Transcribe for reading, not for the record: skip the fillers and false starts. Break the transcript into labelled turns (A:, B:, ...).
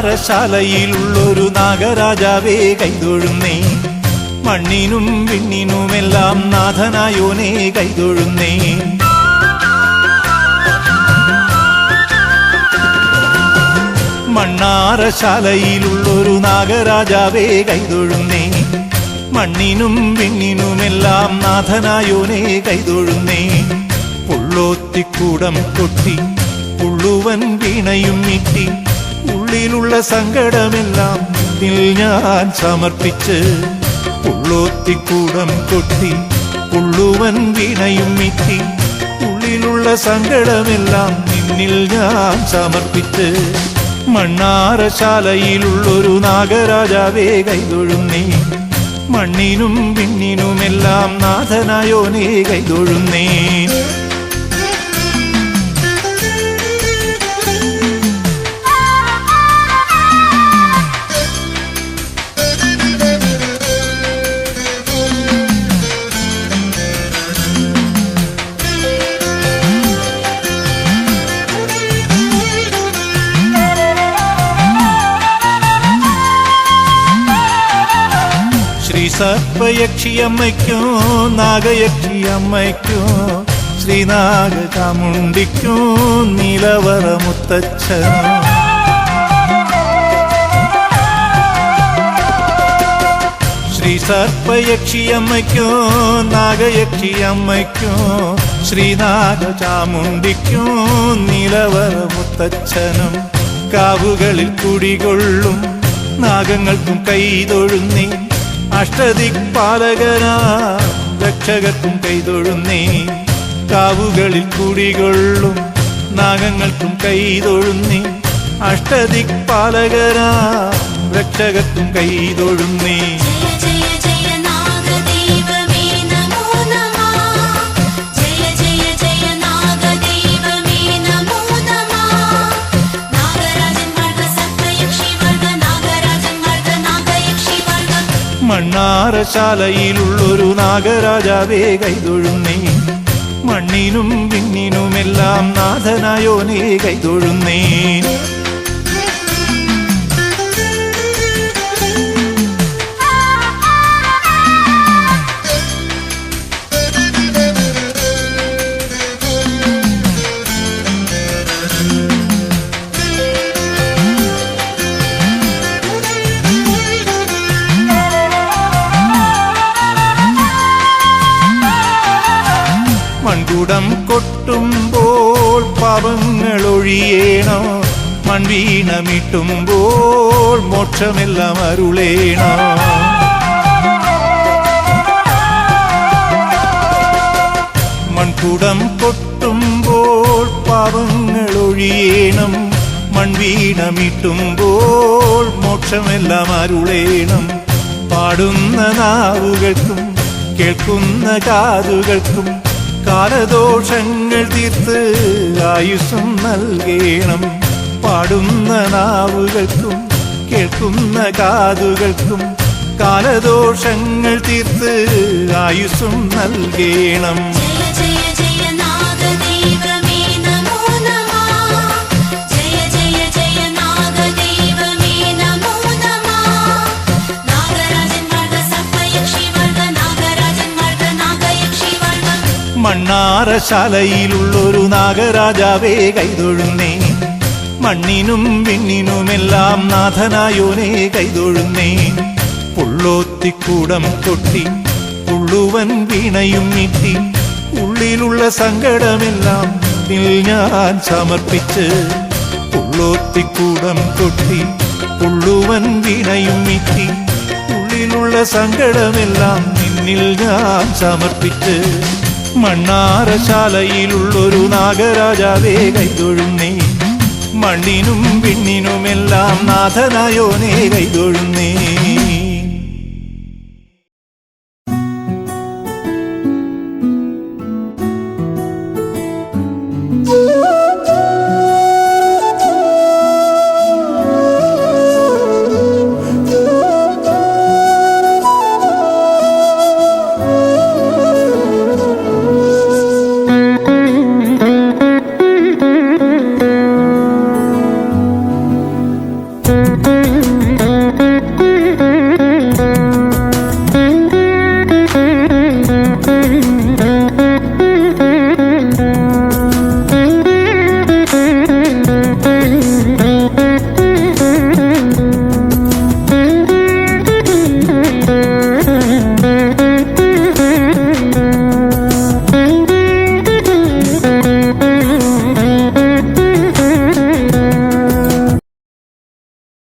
A: മണ്ണാറശാലയിലുള്ളൊരു നാഗരാജാവേ കൈതൊഴുന്നേ. മണ്ണിനും വിണ്ണിനുമെല്ലാം നാഥനായോനേ കൈതൊഴുന്നേ. മണ്ണാറശാലയിലുള്ളൊരു നാഗരാജാവേ കൈതൊഴുന്നേ. മണ്ണിനും വിണ്ണിനുമെല്ലാം നാഥനായോനേ കൈതൊഴുന്നേ. പുള്ളോത്തിക്കൂടം കൊട്ടി പുള്ളുവൻ വീണയും നീട്ടി ഉള്ളിലുള്ള സങ്കടമെല്ലാം നിന്നിൽ ഞാൻ സമർപ്പിച്ച്. പുള്ളോത്തിക്കൂടം കൊട്ടി പുള്ളുവൻ വീണയും നീട്ടി ഉള്ളിലുള്ള സങ്കടമെല്ലാം നിന്നിൽ ഞാൻ സമർപ്പിച്ച്. മണ്ണാറശാലയിലുള്ളൊരു നാഗരാജാവേ കൈതൊഴുന്നേ. മണ്ണിനും വിണ്ണിനുമെല്ലാം നാഥനായോനേ കൈതൊഴുന്നേ. സർപ്പയക്ഷിയമ്മയ്ക്കോ നാഗയക്ഷിയമ്മയ്ക്കോ ശ്രീനാഗചാമുണ്ടിക്കോ നീലവറ മുത്തച്ഛനോ. ശ്രീ സർപ്പയക്ഷിയമ്മയ്ക്കോ നാഗയക്ഷിയമ്മയ്ക്കോ ശ്രീനാഗചാമുണ്ടിക്കോ നീലവറ മുത്തച്ഛനും. കാവുകളിൽ കുടികൊള്ളും നാഗങ്ങൾക്കും കൈതൊഴുന്നേ. അഷ്ടദിക്പാലകനാ രക്ഷകർക്കും കൈതൊഴുന്നേ. കാവുകളിൽ കുടികൊള്ളും നാഗങ്ങൾക്കും കൈതൊഴുന്നേ. അഷ്ടദിക്പാലകനാ രക്ഷകർക്കും കൈതൊഴുന്നേ. മണ്ണാറശാലയിലുള്ളൊരു നാഗരാജാവേ കൈതൊഴുന്നേ. മണ്ണിനും വിണ്ണിനുമെല്ലാം നാഥനായോനേ കൈതൊഴുന്നേ. മൺകുടം കൊട്ടുമ്പോൾ പാപങ്ങൾ ഒഴിയേണോ. മൺവീണമിട്ടുമ്പോൾ മോക്ഷമെല്ലാം അരുളേണോ. മൺകുടം കൊട്ടുമ്പോൾ പാപങ്ങൾ ഒഴിയേണം. മൺവീണമിട്ടുമ്പോൾ മോക്ഷമെല്ലാം അരുളേണം. പാടുന്ന നാവുകൾക്കും കേൾക്കുന്ന കാതുകൾക്കും കാലദോഷങ്ങൾ തീർത്ത് ആയുസ്സും നൽകേണം. പാടുന്ന നാവുകൾക്കും കേൾക്കുന്ന കാതുകൾക്കും കാലദോഷങ്ങൾ തീർത്ത് ആയുസ്സും നൽകേണം. മണ്ണാറശാലയിലുള്ളൊരു നാഗരാജാവേ കൈതൊഴുന്നേ. മണ്ണിനും വിണ്ണിനുമെല്ലാം നാഥനായോനേ കൈതൊഴുന്നേ. പുള്ളോത്തിക്കൂടം കൊട്ടി പുള്ളുവൻ വീണയും നീട്ടി ഉള്ളിലുള്ള സങ്കടമെല്ലാം നിന്നിൽ ഞാൻ സമർപ്പിച്ച്. പുള്ളോത്തിക്കൂടം കൊട്ടി പുള്ളുവൻ വീണയും നീട്ടി ഉള്ളിലുള്ള സങ്കടമെല്ലാം നിന്നിൽ ഞാൻ സമർപ്പിച്ച്. മണ്ണാറശാലയിലുള്ളൊരു നാഗരാജാവേ കൈതൊഴുന്നേ. മണ്ണിനും വിണ്ണിനുമെല്ലാം നാഥനായോനേ കൈതൊഴുന്നേ.